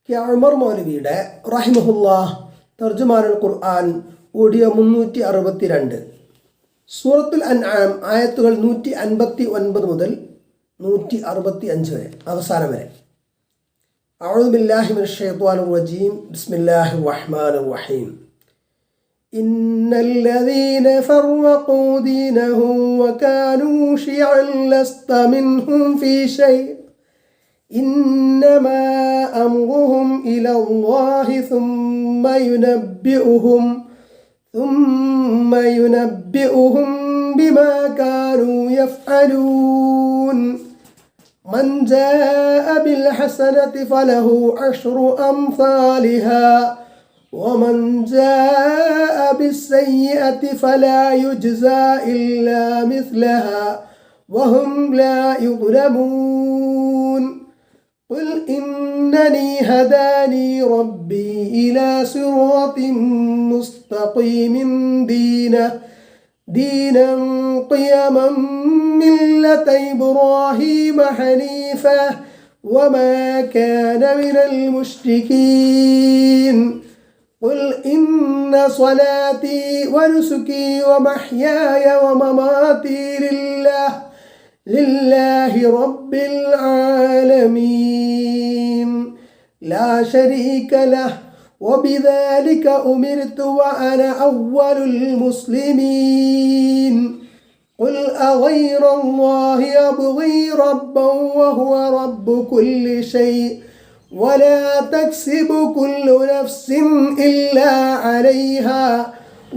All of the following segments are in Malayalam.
ഉമർ മൗലവിയുടെ റഹിമഹുല്ലാഹ് തർജുമാനുൽ ഖുർആൻ ഓഡിയോ 362 സൂറത്തുൽ അൻആം ആയത്തുകൾ 159 മുതൽ 165 വരെ അവസാനം വരെ. അഊദു ബില്ലാഹി മിനശ് ശൈത്വാനിർ റജീം. ബിസ്മില്ലാഹിർ റഹ്മാനിർ റഹീം. ഇന്നല്ലദീന ഫർറഖൂ ദീനഹും വകാനൂ ശിയഅൻ ലസ്ത മിൻഹും ഫീ ശൈഇ إنما أمرهم إلى الله ثم ينبئهم بما كانوا يفعلون من جاء بالحسنة فله عشر أمثالها ومن جاء بالسيئة فلا يجزى إلا مثلها وهم لا يظلمون قل إنني هداني ربي إلى صراط مستقيم دينا قيما ملة إبراهيم حنيفا وما كان من المشركين قل إن صلاتي ونسكي ومحياي ومماتي لله رب العالمين لا شريك له وبذلك أمرت وأنا أول المسلمين قل أغير الله أبغي ربا وهو رب كل شيء ولا تكسب كل نفس إلا عليها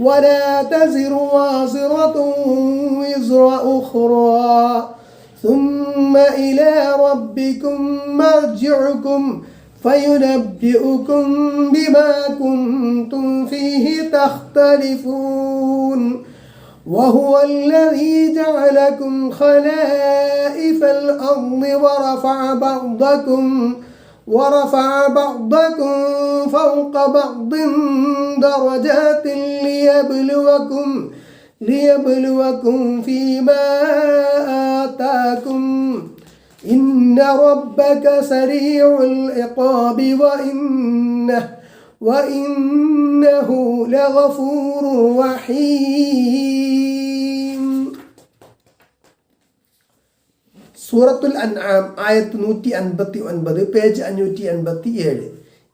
ولا تزر وازرة وزر أخرى ثم إلى ربكم مرجعكم فينبئكم بما كنتم فيه تختلفون وهو الذي جعلكم خلائف الأرض ورفع بعضكم فوق بعض درجات ليبلوكم فيما آتاكم إن ربك سريع العقاب وإنه لغفور رحيم. സൂറത്തുൽ അൻആം ആയത്ത് 159 പേജ് 587.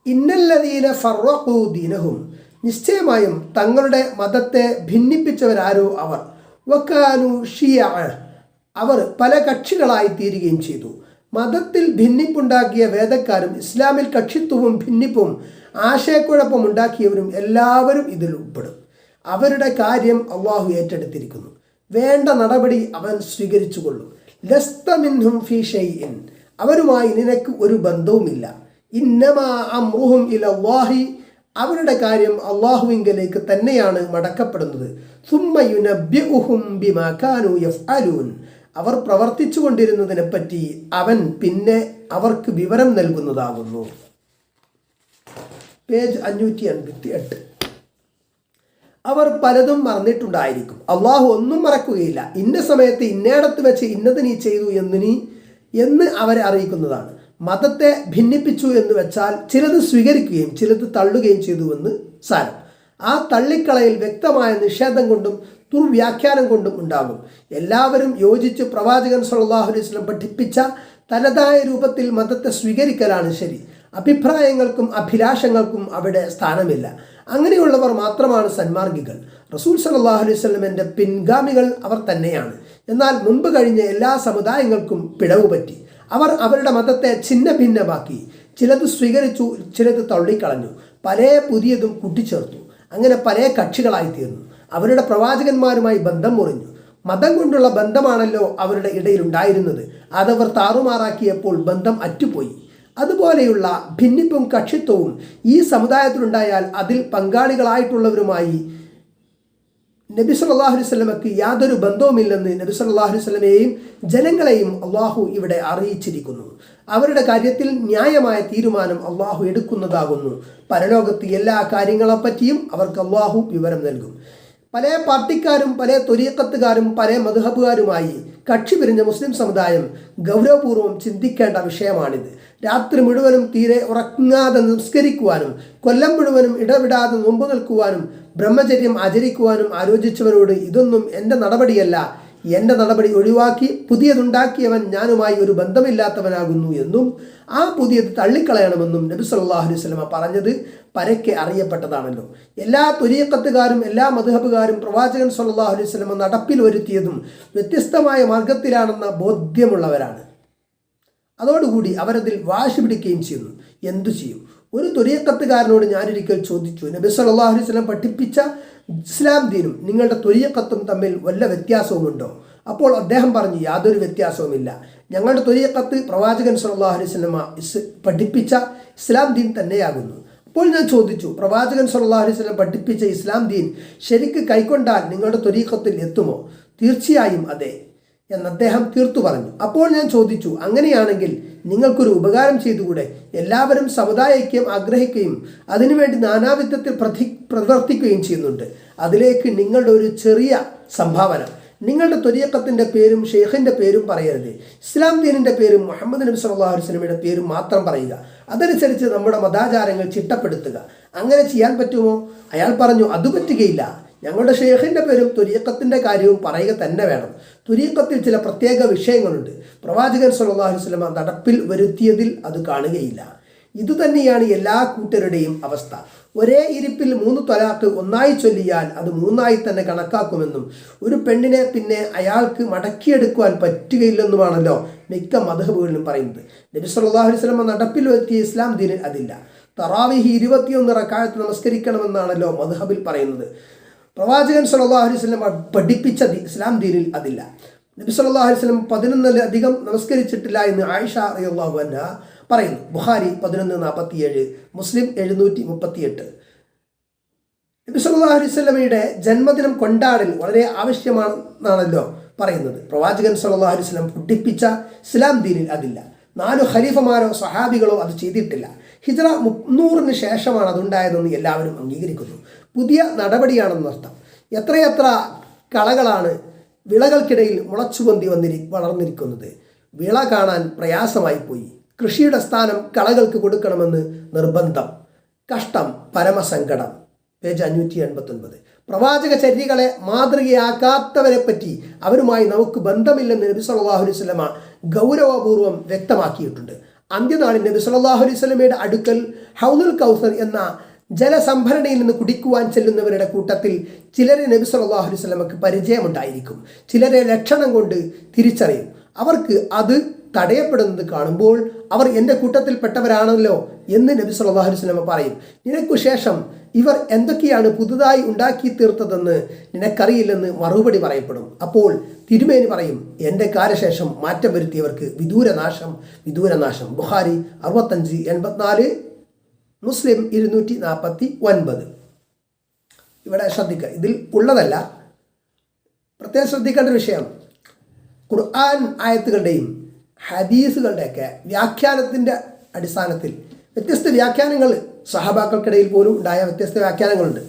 ഇന്നല്ലദീന ഫർറഖൂ ദീനഹും, നിശ്ചയമായും തങ്ങളുടെ മതത്തെ ഭിന്നിപ്പിച്ചവരാരോ അവർ, വകാനൂ ഷിയഅ, അവർ പല കക്ഷികളായി തീരുകയും ചെയ്തു. മതത്തിൽ ഭിന്നിപ്പുണ്ടാക്കിയ വേദക്കാരും ഇസ്ലാമിൽ കക്ഷിത്വവും ഭിന്നിപ്പും ആശയക്കുഴപ്പം ഉണ്ടാക്കിയവരും എല്ലാവരും ഇതിൽ ഉൾപ്പെടും. അവരുടെ കാര്യം അള്ളാഹു ഏറ്റെടുത്തിരിക്കുന്നു. വേണ്ട നടപടി അവൻ സ്വീകരിച്ചു കൊള്ളും. ലസ്ത മിൻഹും ഫീ ഷൈഇൻ, അവരുമായി നിനക്ക് ഒരു ബന്ധവുമില്ല. ഇന്നമാ അംറുഹും ഇലല്ലാഹി, അവരുടെ കാര്യം അള്ളാഹുവിങ്കലേക്ക് തന്നെയാണ് മടക്കപ്പെടുന്നത്. സുമ്മ യുനബ്ബിഉഹും ബിമാ കാനൂ യഫ്അലൂൻ, അവർ പ്രവർത്തിച്ചു കൊണ്ടിരുന്നതിനെ പറ്റി അവൻ പിന്നെ അവർക്ക് വിവരം നൽകുന്നതാകുന്നു. പേജ് 588. അവർ പലതും മറന്നിട്ടുണ്ടായിരിക്കും, അള്ളാഹു ഒന്നും മറക്കുകയില്ല. ഇന്ന സമയത്ത് ഇന്നയിടത്ത് വെച്ച് ഇന്നത് നീ ചെയ്തു എന്ന് അവരെ അറിയിക്കുന്നതാണ്. മതത്തെ ഭിന്നിപ്പിച്ചു എന്ന് വെച്ചാൽ ചിലത് സ്വീകരിക്കുകയും ചിലത് തള്ളുകയും ചെയ്തുവെന്ന് സാരം. ആ തള്ളിക്കളയിൽ വ്യക്തമായ നിഷേധം കൊണ്ടും ദുർവ്യാഖ്യാനം കൊണ്ടും ഉണ്ടാകും. എല്ലാവരും യോജിച്ച് പ്രവാചകൻ സല്ലല്ലാഹു അലൈഹി വസല്ലം പഠിപ്പിച്ച തനതായ രൂപത്തിൽ മതത്തെ സ്വീകരിക്കലാണ് ശരി. അഭിപ്രായങ്ങൾക്കും അഭിലാഷങ്ങൾക്കും അവിടെ സ്ഥാനമില്ല. അങ്ങനെയുള്ളവർ മാത്രമാണ് സന്മാർഗികൾ. റസൂൽ സല്ലല്ലാഹു അലൈഹി വസല്ലമയുടെ പിൻഗാമികൾ അവർ തന്നെയാണ്. എന്നാൽ മുമ്പ് കഴിഞ്ഞ എല്ലാ സമുദായങ്ങൾക്കും പിഴവ് പറ്റി. അവർ അവരുടെ മതത്തെ ഛിന്ന ഭിന്നമാക്കി. ചിലത് സ്വീകരിച്ചു, ചിലത് തള്ളിക്കളഞ്ഞു, പല പുതിയതും കൂട്ടിച്ചേർത്തു. അങ്ങനെ പല കക്ഷികളായി തീർന്നു. അവരുടെ പ്രവാചകന്മാരുമായി ബന്ധം മുറിഞ്ഞു. മതം കൊണ്ടുള്ള ബന്ധമാണല്ലോ അവരുടെ ഇടയിൽ ഉണ്ടായിരുന്നത്. അതവർ താറുമാറാക്കിയപ്പോൾ ബന്ധം അറ്റുപോയി. അതുപോലെയുള്ള ഭിന്നിപ്പും കക്ഷിത്വവും ഈ സമുദായത്തിലുണ്ടായാൽ അതിൽ പങ്കാളികളായിട്ടുള്ളവരുമായി നബി സല്ലല്ലാഹു അലൈഹി വസല്ലമക്ക് യാതൊരു ബന്ധവുമില്ലെന്ന് നബി സല്ലല്ലാഹു അലൈഹി വസല്ലമയെയും ജനങ്ങളെയും അള്ളാഹു ഇവിടെ അറിയിച്ചിരിക്കുന്നു. അവരുടെ കാര്യത്തിൽ ന്യായമായ തീരുമാനം അള്ളാഹു എടുക്കുന്നതാകുന്നു. പരലോകത്ത് എല്ലാ കാര്യങ്ങളെപ്പറ്റിയും അവർക്ക് അള്ളാഹു വിവരം നൽകും. പല പാർട്ടിക്കാരും പല ത്വരീഖത്തുകാരും പല മദ്ഹബുകാരുമായി കക്ഷി പിരിഞ്ഞ മുസ്ലിം സമുദായം ഗൗരവപൂർവ്വം ചിന്തിക്കേണ്ട വിഷയമാണിത്. രാത്രി മുഴുവനും തീരെ ഉറങ്ങാതെ നിസ്കരിക്കുവാനും കൊല്ലം മുഴുവനും ഇടവിടാതെ നോമ്പ് നിൽക്കുവാനും ബ്രഹ്മചര്യം ആചരിക്കുവാനും ആലോചിച്ചവരോട് ഇതൊന്നും എൻ്റെ നടപടിയല്ല, എൻ്റെ നടപടി ഒഴിവാക്കി പുതിയതുണ്ടാക്കിയവൻ ഞാനുമായി ഒരു ബന്ധമില്ലാത്തവനാകുന്നു എന്നും ആ പുതിയത് തള്ളിക്കളയണമെന്നും നബി സല്ലല്ലാഹു അലൈഹി വസല്ലമ പറഞ്ഞത് പരക്കെ അറിയപ്പെട്ടതാണല്ലോ. എല്ലാ ത്വരീഖത്തുകാരും എല്ലാ മദ്ഹബുകാരും പ്രവാചകൻ സല്ലല്ലാഹു അലൈഹി വസല്ലമ നടപ്പിൽ വരുത്തിയതും വ്യത്യസ്തമായ മാർഗത്തിലാണെന്ന ബോധ്യമുള്ളവരാണ്. അതോടുകൂടി അവരതിൽ വാശി പിടിക്കുകയും ചെയ്യുന്നു. എന്തു ചെയ്യും? ഒരു ത്വരീഖത്തുകാരനോട് ഞാനൊരിക്കൽ ചോദിച്ചു, നബി സല്ലല്ലാഹു അലൈഹി വസല്ലം പഠിപ്പിച്ച ഇസ്ലാം ദീനും നിങ്ങളുടെ ത്വരീഖത്തും തമ്മിൽ വല്ല വ്യത്യാസവുമുണ്ടോ? അപ്പോൾ അദ്ദേഹം പറഞ്ഞു, യാതൊരു വ്യത്യാസവുമില്ല. ഞങ്ങളുടെ ത്വരീഖത്ത് പ്രവാചകൻ സല്ലല്ലാഹു അലൈഹി വസല്ലമ പഠിപ്പിച്ച ഇസ്ലാം ദീൻ തന്നെയാകുന്നു. അപ്പോൾ ഞാൻ ചോദിച്ചു, പ്രവാചകൻ സല്ലല്ലാഹു അലൈഹി വസല്ലം പഠിപ്പിച്ച ഇസ്ലാം ദീൻ ശരിക്ക് കൈക്കൊണ്ടാൽ നിങ്ങളുടെ ത്വരീഖത്തിൽ എത്തുമോ? തീർച്ചയായും അതെ എന്ന് അദ്ദേഹം തീർത്തു പറഞ്ഞു. അപ്പോൾ ഞാൻ ചോദിച്ചു, അങ്ങനെയാണെങ്കിൽ നിങ്ങൾക്കൊരു ഉപകാരം ചെയ്തുകൂടെ? എല്ലാവരും സമുദായ ഐക്യം ആഗ്രഹിക്കുകയും അതിനുവേണ്ടി നാനാവിധത്തിൽ പ്രവർത്തിക്കുകയും ചെയ്യുന്നുണ്ട്. അതിലേക്ക് നിങ്ങളുടെ ഒരു ചെറിയ സംഭാവന, നിങ്ങളുടെ ത്വരീഖത്തിൻ്റെ പേരും ഷെയ്ഖിൻ്റെ പേരും പറയരുത്. ഇസ്ലാം ദീനിൻ്റെ പേരും മുഹമ്മദ് നബി സല്ലല്ലാഹു അലൈഹി വസല്ലമയുടെ പേരും മാത്രം പറയുക. അതനുസരിച്ച് നമ്മുടെ മതാചാരങ്ങൾ ചിട്ടപ്പെടുത്തുക. അങ്ങനെ ചെയ്യാൻ പറ്റുമോ? അയാൾ പറഞ്ഞു, അത് പറ്റുകയില്ല. ഞങ്ങളുടെ ഷെയ്ഖിൻ്റെ പേരും ത്വരീഖത്തിൻ്റെ കാര്യവും പറയുക തന്നെ വേണം. ത്വരീഖത്തിൽ ചില പ്രത്യേക വിഷയങ്ങളുണ്ട്. പ്രവാചകൻ സല്ലല്ലാഹു അലൈഹി വസല്ലമ നടപ്പിൽ വരുത്തിയതിൽ അത് കാണുകയില്ല. ഇതുതന്നെയാണ് എല്ലാ കൂട്ടരുടെയും അവസ്ഥ. ഒരേ ഇരിപ്പിൽ 3 ത്വലാഖ് ഒന്നായി ചൊല്ലിയാൽ അത് 3ആയി തന്നെ കണക്കാക്കുമെന്നും ഒരു പെണ്ണിനെ പിന്നെ അയാൾക്ക് മടക്കിയെടുക്കുവാൻ പറ്റുകയില്ലെന്നുമാണല്ലോ മിക്ക മദ്ഹബുകളിലും പറയുന്നത്. നബി സല്ലല്ലാഹു അലൈഹി വസല്ലമ നടപ്പിൽ വരുത്തിയ ഇസ്ലാം ദീനിൽ അതില്ല. തറാവീഹ് 21 റക്അത്ത് നമസ്കരിക്കണമെന്നാണല്ലോ മദ്ഹബിൽ പറയുന്നത്. പ്രവാചകൻ സല്ലല്ലാഹു അലൈഹി വസല്ലം പഠിപ്പിച്ച ഇസ്ലാം ദീനിൽ അതില്ല. നബി സല്ലല്ലാഹു അലൈഹി വസല്ലം 11-ലധികം നമസ്കരിച്ചിട്ടില്ല എന്ന് ആയിഷ റളിയല്ലാഹു അൻഹ പറയുന്നു. ബുഖാരി 1147, മുസ്ലിം 738. നബി സല്ലല്ലാഹു അലൈഹി വസല്ലമയുടെ ജന്മദിനം കൊണ്ടാടൽ വളരെ ആവശ്യമാണെന്നാണല്ലോ പറയുന്നത്. പ്രവാചകൻ സല്ലല്ലാഹു അലൈഹി വസല്ലം പഠിപ്പിച്ച ഇസ്ലാം ദീനിൽ അതില്ല. 4 ഖലീഫമാരോ സഹാബികളോ അത് ചെയ്തിട്ടില്ല. ഹിജ്റ 300-ന് ശേഷമാണ് അതുണ്ടായതെന്ന് എല്ലാവരും അംഗീകരിക്കുന്നു. പുതിയ നടപടിയാണെന്നർത്ഥം. എത്രയെത്ര കളകളാണ് വിളകൾക്കിടയിൽ മുളച്ചുപൊന്തി വളർന്നിരിക്കുന്നത്. വിള കാണാൻ പ്രയാസമായി പോയി. കൃഷിയുടെ സ്ഥാനം കളകൾക്ക് കൊടുക്കണമെന്ന് നിർബന്ധം. കഷ്ടം, പരമസങ്കടം. പേജ് 589. പ്രവാചക ചര്യകളെ മാതൃകയാക്കാത്തവരെ പറ്റി അവരുമായി നമുക്ക് ബന്ധമില്ലെന്ന് നബി സല്ലല്ലാഹു അലൈഹി വസല്ലമ ഗൗരവപൂർവ്വം വ്യക്തമാക്കിയിട്ടുണ്ട്. അന്ത്യനാളിൽ നബി സല്ലല്ലാഹു അലൈഹി വസല്ലമയുടെ അടുക്കൽ ഹൗദുൽ കൗസർ എന്ന ജലസംഭരണിയിൽ നിന്ന് കുടിക്കുവാൻ ചെല്ലുന്നവരുടെ കൂട്ടത്തിൽ ചിലരെ നബി സല്ലല്ലാഹു അലൈഹി വസല്ലമക്ക് പരിചയമുണ്ടായിരിക്കും. ചിലരെ ലക്ഷണം കൊണ്ട് തിരിച്ചറിയും. അവർക്ക് അത് തടയപ്പെടുന്നത് കാണുമ്പോൾ അവർ എൻ്റെ കൂട്ടത്തിൽപ്പെട്ടവരാണല്ലോ എന്ന് നബി സല്ലല്ലാഹു അലൈഹി വസല്ലമ പറയും. നിനക്കു ശേഷം ഇവർ എന്തൊക്കെയാണ് പുതുതായി ഉണ്ടാക്കി തീർത്തതെന്ന് നിനക്കറിയില്ലെന്ന് മറുപടി പറയപ്പെടും. അപ്പോൾ തിരുമേനി പറയും, എൻ്റെ കാലശേഷം മാറ്റം വരുത്തിയവർക്ക് വിദൂരനാശം, വിദൂരനാശം. ബുഖാരി 65-84, മുസ്ലിം 249. ഇവിടെ ശ്രദ്ധിക്കുക, ഇതിൽ ഉള്ളതല്ല, പ്രത്യേകം ശ്രദ്ധിക്കേണ്ട വിഷയം. ഖുർആൻ ആയത്തുകളുടെയും ഹദീസുകളുടെയൊക്കെ വ്യാഖ്യാനത്തിൻ്റെ അടിസ്ഥാനത്തിൽ വ്യത്യസ്ത വ്യാഖ്യാനങ്ങൾ സഹബാക്കൾക്കിടയിൽ പോലും ഉണ്ടായ വ്യത്യസ്ത വ്യാഖ്യാനങ്ങളുണ്ട്.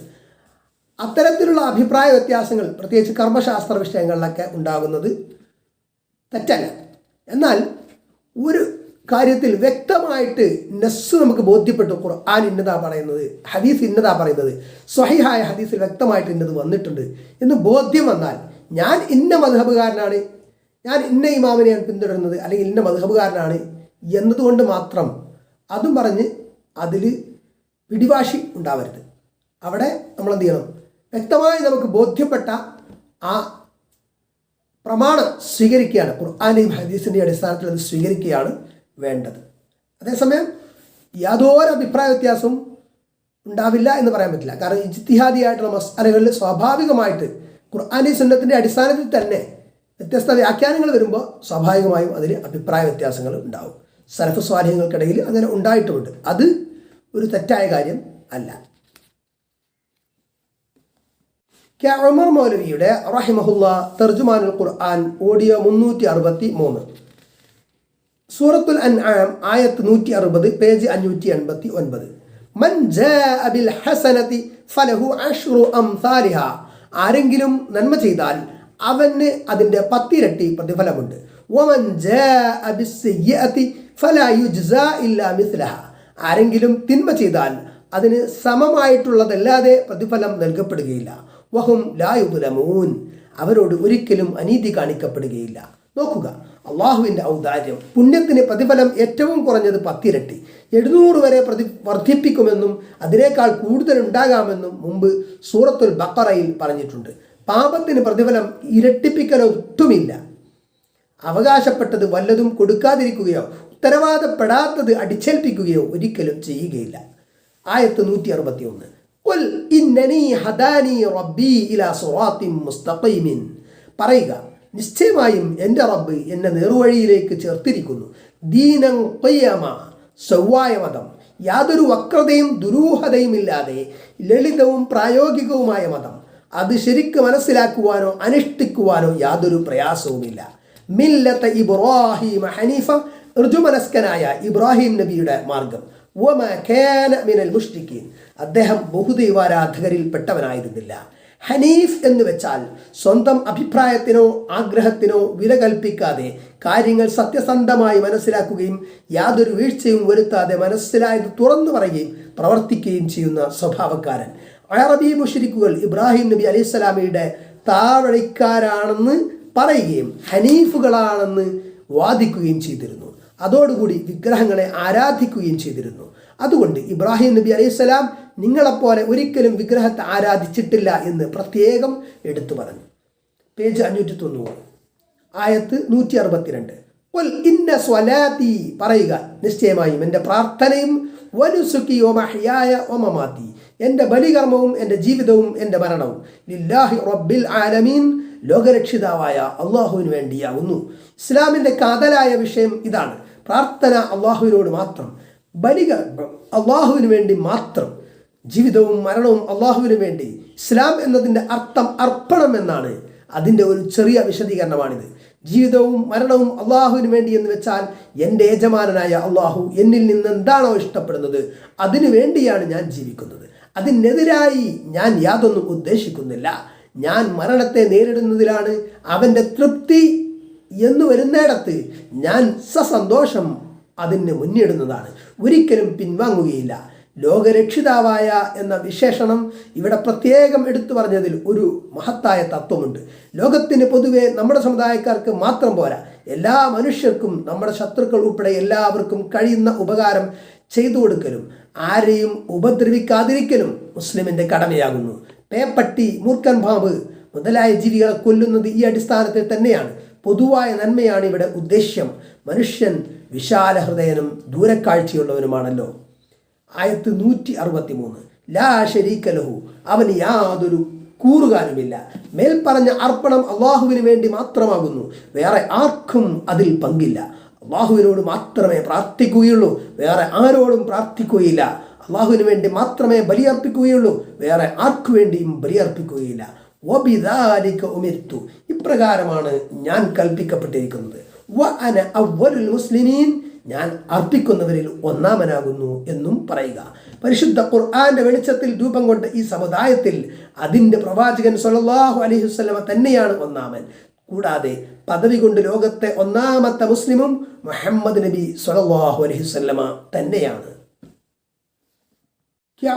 അത്തരത്തിലുള്ള അഭിപ്രായ വ്യത്യാസങ്ങൾ പ്രത്യേകിച്ച് കർമ്മശാസ്ത്ര വിഷയങ്ങളിലൊക്കെ ഉണ്ടാകുന്നത് തെറ്റല്ല. എന്നാൽ ഒരു കാര്യത്തിൽ വ്യക്തമായിട്ട് നസ്സ് നമുക്ക് ബോധ്യപ്പെട്ടു, ഖുർആൻ ഇന്നതാ പറയുന്നത്, ഹദീസ് ഇന്നതാ പറയുന്നത്, സ്വഹീഹായ ഹദീസിൽ വ്യക്തമായിട്ട് ഇന്നത് വന്നിട്ടുണ്ട് എന്ന് ബോധ്യം വന്നാൽ ഞാൻ ഇന്ന മദ്ഹബുകാരനാണ്, ഞാൻ ഇന്ന ഇമാമിനെയാണ് പിന്തുടരുന്നത്, അല്ലെങ്കിൽ ഇന്ന മദ്ഹബുകാരനാണ് എന്നതുകൊണ്ട് മാത്രം അതും പറഞ്ഞ് അതിൽ പിടിവാശി ഉണ്ടാവരുത്. അവിടെ നമ്മൾ എന്ത് ചെയ്യണം? വ്യക്തമായി നമുക്ക് ബോധ്യപ്പെട്ട ആ പ്രമാണം സ്വീകരിക്കുകയാണ്, ഖുർആൻ്റെയും ഹദീസിൻ്റെയും അടിസ്ഥാനത്തിൽ അത് സ്വീകരിക്കുകയാണ് വേണ്ടത്. അതേസമയം യാതൊരു അഭിപ്രായ വ്യത്യാസവും ഉണ്ടാവില്ല എന്ന് പറയാൻ പറ്റില്ല. കാരണം ഇജ്തിഹാദിയായിട്ടുള്ള മസ്അലകളിൽ സ്വാഭാവികമായിട്ട് ഖുർആനി സുന്നത്തിൻ്റെ അടിസ്ഥാനത്തിൽ തന്നെ വ്യത്യസ്ത വ്യാഖ്യാനങ്ങൾ വരുമ്പോൾ സ്വാഭാവികമായും അതിൽ അഭിപ്രായ വ്യത്യാസങ്ങൾ ഉണ്ടാവും. സലഫ് സ്വാലിഹ്യങ്ങൾക്കിടയിൽ അങ്ങനെ ഉണ്ടായിട്ടുമുണ്ട്. അത് ഒരു തെറ്റായ കാര്യം അല്ല. ഉമർ മൗലവിയുടെ റഹിമഹുല്ലാ തർജുമാനുൽ ഖുർആൻ ഓഡിയോ 363, സൂറത്തുൽ അൻആം ആയത്ത് 160, പേജ് 589. മൻ ജാഅ ബിൽ ഹസനതി ഫലഹു അശ്റു അംസാലിഹാ. ആരെങ്കിലും നന്മ ചെയ്താൽ അവന് അതിൻ്റെ 10 ഇരട്ടി പ്രതിഫലമുണ്ട്. വമൻ ജാഅ ബിസ്സിയ്യഅതി ഫലാ യുജ്സാ ഇല്ലാ മിസ്ലഹ. ആരെങ്കിലും തിന്മ ചെയ്താൽ അതിന് സമമായിട്ടുള്ളതല്ലാതെ പ്രതിഫലം നൽകപ്പെടുകയില്ല. വഹും ലാ യുദ്ലമൂൻ. അവരോട് ഒരിക്കലും അനീതി കാണിക്കപ്പെടുകയില്ല. നോക്കുക, അള്ളാഹുവിൻ്റെ ഔദാര്യം. പുണ്യത്തിന് പ്രതിഫലം ഏറ്റവും കുറഞ്ഞത് 10 ഇരട്ടി, 700 വരെ വർദ്ധിപ്പിക്കുമെന്നും അതിനേക്കാൾ കൂടുതൽ ഉണ്ടാകാമെന്നും മുമ്പ് സൂറത്തുൽ ബഖറയിൽ പറഞ്ഞിട്ടുണ്ട്. പാപത്തിന് പ്രതിഫലം ഇരട്ടിപ്പിക്കലൊട്ടുമില്ല. അവകാശപ്പെട്ടത് വല്ലതും കൊടുക്കാതിരിക്കുകയോ ഉത്തരവാദപ്പെടാത്തത് അടിച്ചേൽപ്പിക്കുകയോ ഒരിക്കലും ചെയ്യുകയില്ല. ആയത്ത് 161. ഖുൽ ഇന്നനി ഹദാനി റബ്ബി ഇലാ സിറാത്തിൻ മുസ്തഖീമിൻ. പറയുക, നിശ്ചയമായും എൻ്റെ റബ്ബ് എന്നെ നേർവഴിയിലേക്ക് ചേർത്തിരിക്കുന്നു. ദീനൻ ഖിയമ, സൗവായ മതം, യാതൊരു വക്രതയും ദുരൂഹതയും ഇല്ലാതെ ലളിതവും പ്രായോഗികവുമായ മതം. അത് ശരിക്ക് മനസ്സിലാക്കുവാനോ അനുഷ്ഠിക്കുവാനോ യാതൊരു പ്രയാസവുമില്ല. മില്ലത്ത ഇബ്രാഹിം ഹനീഫ, ഋജുമനസ്കനായ ഇബ്രാഹിം നബിയുടെ മാർഗം. വമാ കാന മിനൽ മുശ്രിക്കീൻ, അദ്ദേഹം ബഹുദൈവാരാധകരിൽ പെട്ടവനായിരുന്നില്ല. ഹനീഫ് എന്ന് വെച്ചാൽ സ്വന്തം അഭിപ്രായത്തിനോ ആഗ്രഹത്തിനോ വില കൽപ്പിക്കാതെ കാര്യങ്ങൾ സത്യസന്ധമായി മനസ്സിലാക്കുകയും യാതൊരു വീഴ്ചയും വരുത്താതെ മനസ്സിലായത് തുറന്നു പറയുകയും പ്രവർത്തിക്കുകയും ചെയ്യുന്ന സ്വഭാവക്കാരൻ. അറബി മുശ്രിക്കുകൾ ഇബ്രാഹിം നബി അലൈഹിസ്സലാമയുടെ താവഴിക്കാരാണെന്ന് പറയുകയും ഹനീഫുകളാണെന്ന് വാദിക്കുകയും ചെയ്തിരുന്നു. അതോടുകൂടി വിഗ്രഹങ്ങളെ ആരാധിക്കുകയും ചെയ്തിരുന്നു. അതുകൊണ്ട് ഇബ്രാഹിം നബി അലൈഹിസ്സലാം നിങ്ങളെപ്പോലെ ഒരിക്കലും വിഗ്രഹത്തെ ആരാധിച്ചിട്ടില്ല എന്ന് പ്രത്യേകം എടുത്തു പറഞ്ഞു. പേജ് 590, ആയത്ത് 162. ഖുൽ ഇന്ന സ്വലാത്തി, പറയുക, നിശ്ചയമായും എൻ്റെ പ്രാർത്ഥനയും, വനുസുക്കി വമഹ്യായ വമമാതി, എൻ്റെ ബലികർമ്മവും എൻ്റെ ജീവിതവും എൻ്റെ മരണവും, ലില്ലാഹി റബ്ബിൽ ആലമീൻ, ലോകരക്ഷിതാവായ അള്ളാഹുവിന് വേണ്ടിയാവുന്നു. ഇസ്ലാമിൻ്റെ കാതലായ വിഷയം ഇതാണ്. പ്രാർത്ഥന അള്ളാഹുവിനോട് മാത്രം, ബലികർമ്മം അള്ളാഹുവിന് വേണ്ടി മാത്രം, ജീവിതവും മരണവും അള്ളാഹുവിന് വേണ്ടി. ഇസ്ലാം എന്നതിൻ്റെ അർത്ഥം അർപ്പണം എന്നാണ്. അതിൻ്റെ ഒരു ചെറിയ വിശദീകരണമാണിത്. ജീവിതവും മരണവും അള്ളാഹുവിന് വേണ്ടി എന്ന് വെച്ചാൽ എൻ്റെ യജമാനനായ അള്ളാഹു എന്നിൽ നിന്ന് എന്താണോ ഇഷ്ടപ്പെടുന്നത് അതിനു വേണ്ടിയാണ് ഞാൻ ജീവിക്കുന്നത്. അതിനെതിരായി ഞാൻ യാതൊന്നും ഉദ്ദേശിക്കുന്നില്ല. ഞാൻ മരണത്തെ നേരിടുന്നതിലാണ് അവൻ്റെ തൃപ്തി എന്ന് വരുന്നിടത്ത് ഞാൻ സസന്തോഷം അതിന് മുന്നിടുന്നതാണ്. ഒരിക്കലും പിൻവാങ്ങുകയില്ല. ലോകരക്ഷിതാവായ എന്ന വിശേഷണം ഇവിടെ പ്രത്യേകം എടുത്തു പറഞ്ഞതിൽ ഒരു മഹത്തായ തത്വമുണ്ട്. ലോകത്തിന് പൊതുവെ നമ്മുടെ സമുദായക്കാർക്ക് മാത്രം പോരാ, എല്ലാ മനുഷ്യർക്കും, നമ്മുടെ ശത്രുക്കൾ ഉൾപ്പെടെ എല്ലാവർക്കും കഴിയുന്ന ഉപകാരം ചെയ്തു കൊടുക്കലും ആരെയും ഉപദ്രവിക്കാതിരിക്കലും മുസ്ലിമിൻ്റെ കടമയാകുന്നു. പേപ്പട്ടി, മൂർഖൻ പാമ്പ് മുതലായ ജീവികളെ കൊല്ലുന്നത് ഈ അടിസ്ഥാനത്തിൽ തന്നെയാണ്. പൊതുവായ നന്മയാണ് ഇവിടെ ഉദ്ദേശ്യം. മനുഷ്യൻ വിശാല ഹൃദയനും ദൂരക്കാഴ്ചയുള്ളവനുമാണല്ലോ. ആയത്ത് 163. ലാ ശരീക ലഹു, അവന് യാതൊരു കൂറുകാരുമില്ല. മേൽപ്പറഞ്ഞ അർപ്പണം അള്ളാഹുവിന് വേണ്ടി മാത്രമാകുന്നു. വേറെ ആർക്കും അതിൽ പങ്കില്ല. അള്ളാഹുവിനോട് മാത്രമേ പ്രാർത്ഥിക്കുകയുള്ളൂ, വേറെ ആരോടും പ്രാർത്ഥിക്കുകയില്ല. അള്ളാഹുവിന് വേണ്ടി മാത്രമേ ബലിയർപ്പിക്കുകയുള്ളൂ, വേറെ ആർക്കു വേണ്ടിയും ബലിയർപ്പിക്കുകയില്ല. വബിദാലിക ഉമിർതു, ഇപ്രകാരമാണ് ഞാൻ കൽപ്പിക്കപ്പെട്ടിരിക്കുന്നത്. വ അന അവ്വലുൽ മുസ്ലിമീൻ, ഞാൻ അർപ്പിക്കുന്നവരിൽ ഒന്നാമനാകുന്നു എന്നും പറയുക. പരിശുദ്ധ ഖുർആന്റെ വെളിച്ചത്തിൽ രൂപം കൊണ്ട ഈ സമുദായത്തിൽ അതിൻ്റെ പ്രവാചകൻ സ്വല്ലല്ലാഹു അലൈഹി വസല്ലമ തന്നെയാണ് ഒന്നാമൻ. കൂടാതെ പദവി കൊണ്ട് ലോകത്തെ ഒന്നാമത്തെ മുസ്ലിമും മുഹമ്മദ് നബി സ്വല്ലല്ലാഹു അലൈഹി വസല്ലമ തന്നെയാണ്.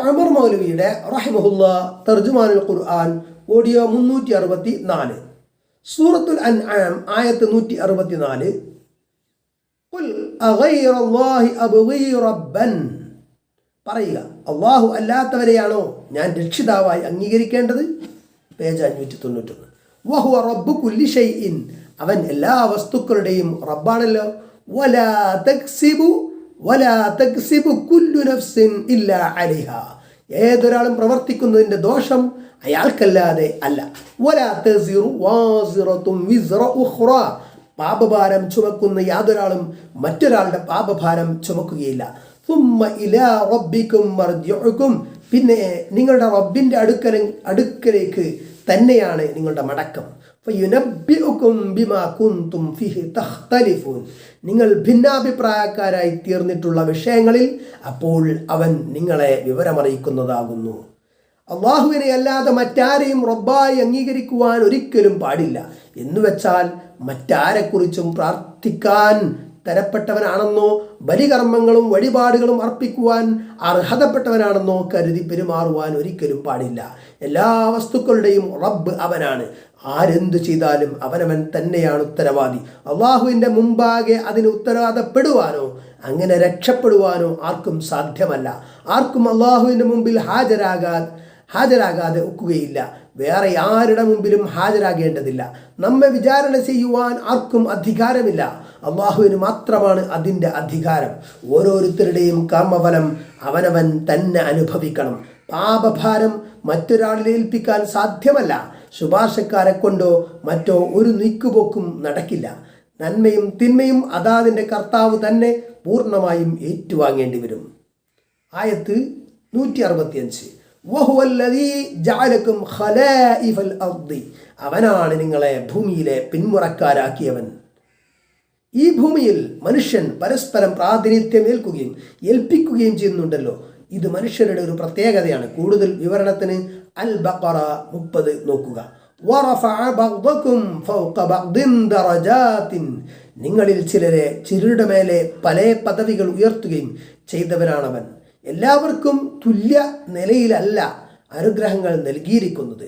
ഉമർ മൗലവിയുടെ റഹിമഹുല്ലാഹ് തർജുമാനുൽ ഖുർആൻ ഓഡിയോ 364, സൂറത്തുൽ അൻആം ആയത്ത് 164. ഖുൽ അഗൈറല്ലാഹി അബ്ഗി റബ്ബൻ, പറയുക, അള്ളാഹു അല്ലാത്തവരെയാണോ ഞാൻ രക്ഷിതാവായി അംഗീകരിക്കേണ്ടത്? പേജ് 591. വഹുവ റബ്ബു കുല്ലി ഷൈഇൻ, അവൻ എല്ലാ വസ്തുക്കളുടെയും റബ്ബാണല്ലോ. വലാ തക്സിബു കുല്ലു നഫ്സിൻ ഇല്ലാ അലൈഹാ, ഏതൊരാളും പ്രവർത്തിക്കുന്നതിൻ്റെ ദോഷം അയാൾക്കല്ലാതെ അല്ല. വലാ തസിറു വാസിറത്തും വിസ്റ ഉഖ്റാ, പാപഭാരം ചുമക്കുന്ന യാതൊരാളും മറ്റൊരാളുടെ പാപഭാരം ചുമക്കുകയില്ല. സുമ്മ ഇലാ റബ്ബിക്കും മർജിഉക്കും, പിന്നെ നിങ്ങളുടെ റബ്ബിൻ്റെ അടുക്കലേക്ക് തന്നെയാണ് നിങ്ങളുടെ മടക്കം. ഫയുനബ്ബിഉക്കും ബിമാ കുൻതും ഫീഹി തഖ്തലിഫൂൻ, നിങ്ങൾ ഭിന്നാഭിപ്രായക്കാരായി തീർന്നിട്ടുള്ള വിഷയങ്ങളിൽ അപ്പോൾ അവൻ നിങ്ങളെ വിവരമറിയിക്കുന്നതാകുന്നു. അള്ളാഹുവിനെ അല്ലാതെ മറ്റാരെയും റബ്ബായി അംഗീകരിക്കുവാൻ ഒരിക്കലും പാടില്ല. എന്നുവെച്ചാൽ മറ്റാരെക്കുറിച്ചും പ്രാർത്ഥിക്കാൻ തരപ്പെട്ടവനാണെന്നോ ബലികർമ്മങ്ങളും വഴിപാടുകളും അർപ്പിക്കുവാൻ അർഹതപ്പെട്ടവനാണെന്നോ കരുതി പെരുമാറുവാൻ ഒരിക്കലും പാടില്ല. എല്ലാ വസ്തുക്കളുടെയും റബ്ബ് അവനാണ്. ആരെന്തു ചെയ്താലും അവനവൻ തന്നെയാണ് ഉത്തരവാദി. അള്ളാഹുവിൻ്റെ മുമ്പാകെ അതിന് ഉത്തരവാദപ്പെടുവാനോ അങ്ങനെ രക്ഷപ്പെടുവാനോ ആർക്കും സാധ്യമല്ല. ആർക്കും അള്ളാഹുവിൻ്റെ മുമ്പിൽ ഹാജരാകാതെ ഒക്കുകയില്ല. വേറെ ആരുടെ മുമ്പിലും ഹാജരാകേണ്ടതില്ല. നമ്മെ വിചാരണ ചെയ്യുവാൻ ആർക്കും അധികാരമില്ല. അള്ളാഹുവിന് മാത്രമാണ് അതിൻ്റെ അധികാരം. ഓരോരുത്തരുടെയും കർമ്മഫലം അവനവൻ തന്നെ അനുഭവിക്കണം. പാപഭാരം മറ്റൊരാളിൽ ഏൽപ്പിക്കാൻ സാധ്യമല്ല. ശുപാർശക്കാരെ കൊണ്ടോ മറ്റോ ഒരു നീക്കുപോക്കും നടക്കില്ല. നന്മയും തിന്മയും അതാതിൻ്റെ കർത്താവ് തന്നെ പൂർണ്ണമായും ഏറ്റുവാങ്ങേണ്ടി വരും. ആയത്ത് 165. അവനാണ് നിങ്ങളെ ഭൂമിയിലെ പിന്മുറക്കാരാക്കിയവൻ. ഈ ഭൂമിയിൽ മനുഷ്യൻ പരസ്പരം പ്രാതിനിധ്യം ഏൽപ്പിക്കുകയും ചെയ്യുന്നുണ്ടല്ലോ. ഇത് മനുഷ്യരുടെ ഒരു പ്രത്യേകതയാണ്. കൂടുതൽ വിവരണത്തിന് അൽ ബഖറ 30 നോക്കുക. നിങ്ങളിൽ ചിലരുടെ മേലെ പല പദവികൾ ഉയർത്തുകയും ചെയ്തവനാണവൻ. എല്ലാവർക്കും തുല്യ നിലയിലല്ല അനുഗ്രഹങ്ങൾ നൽകിയിരിക്കുന്നത്.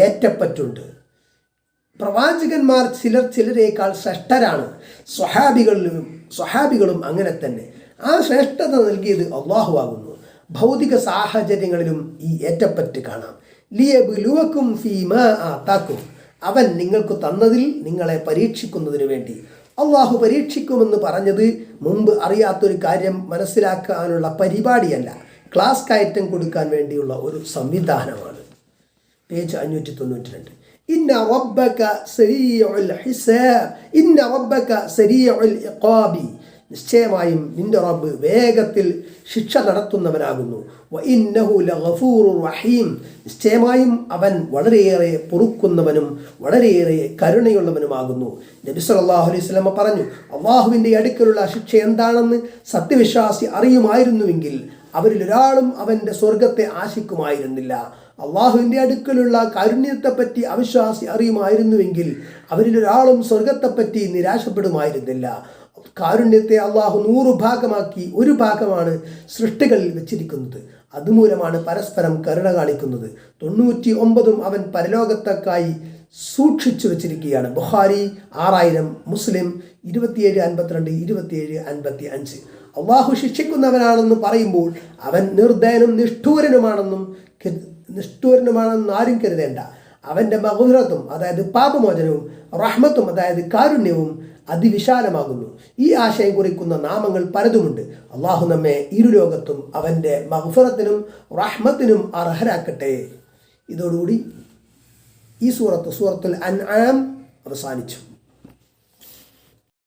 ഏറ്റപ്പറ്റുണ്ട്. പ്രവാചകന്മാർ ചിലരേക്കാൾ ശ്രേഷ്ഠരാണ്. സ്വഹാബികളും അങ്ങനെ തന്നെ. ആ ശ്രേഷ്ഠത നൽകിയത് അള്ളാഹു ആകുന്നു. ഭൗതിക സാഹചര്യങ്ങളിലും ഈ ഏറ്റപ്പറ്റ് കാണാം. ലിയബ്ലുവക്കും ഫീമാ ആതാക്കും. അവൻ നിങ്ങൾക്ക് തന്നതിൽ നിങ്ങളെ പരീക്ഷിക്കുന്നതിന് വേണ്ടി. അള്ളാഹു പരീക്ഷിക്കുമെന്ന് പറഞ്ഞത് മുമ്പ് അറിയാത്തൊരു കാര്യം മനസ്സിലാക്കാനുള്ള പരിപാടിയല്ല, ക്ലാസ് കയറ്റം കൊടുക്കാൻ വേണ്ടിയുള്ള ഒരു സംവിധാനമാണ്. പേജ് 592. ഇന്ന റബ്ബക സരീഉൽ ഹിസാബ് ഇന്ന റബ്ബക സരീഉൽ ഇഖാബി. നിശ്ചയമായും നിന്റെ റബ്ബ് വേഗത്തിൽ ശിക്ഷ നടത്തുന്നവനാകുന്നു. വഇന്നഹു ലഗഫൂറുർ റഹീം. നിശ്ചയമായും അവൻ വളരെയേറെ പൊറുക്കുന്നവനും വളരെയേറെ കരുണയുള്ളവനുമാകുന്നു. നബി സല്ലല്ലാഹു അലൈഹി വസല്ലം പറഞ്ഞു, അള്ളാഹുവിൻ്റെ അടുക്കലുള്ള ശിക്ഷ എന്താണെന്ന് സത്യവിശ്വാസി അറിയുമായിരുന്നുവെങ്കിൽ അവരിൽ ഒരാളും അവൻ്റെ സ്വർഗത്തെ ആശിക്കുമായിരുന്നില്ല. അള്ളാഹുവിൻ്റെ അടുക്കലുള്ള കാരുണ്യത്തെപ്പറ്റി അവിശ്വാസി അറിയുമായിരുന്നുവെങ്കിൽ അവരിൽ ഒരാളും സ്വർഗത്തെപ്പറ്റി നിരാശപ്പെടുമായിരുന്നില്ല. കാരുണ്യത്തെ അള്ളാഹു 100 ഭാഗമാക്കി ഒരു ഭാഗമാണ് സൃഷ്ടികളിൽ വെച്ചിരിക്കുന്നത്. അതുമൂലമാണ് പരസ്പരം കരുണ കാണിക്കുന്നത്. 99 അവൻ പരലോകത്തേക്കായി സൂക്ഷിച്ചു വെച്ചിരിക്കുകയാണ്. ബുഖാരി 6000, മുസ്ലിം 2752, 2755. അള്ളാഹു ശിക്ഷിക്കുന്നവനാണെന്ന് പറയുമ്പോൾ അവൻ നിർദയനും നിഷ്ഠൂരനുമാണെന്ന് ആരും കരുതേണ്ട. അവൻ്റെ മഗ്ഫിറത്തും അതായത് പാപമോചനവും റഹ്മത്തും അതായത് കാരുണ്യവും അതിവിശാലമാകുന്നു. ഈ ആശയം കുറിക്കുന്ന നാമങ്ങൾ പലതുമുണ്ട്. അള്ളാഹു നമ്മെ ഇരുലോകത്തും അവൻ്റെ മഗ്ഫിറത്തിനും റഹ്മത്തിനും അർഹരാക്കട്ടെ. ഇതോടുകൂടി ഈ സൂറത്തുൽ അൻആം അവസാനിച്ചു.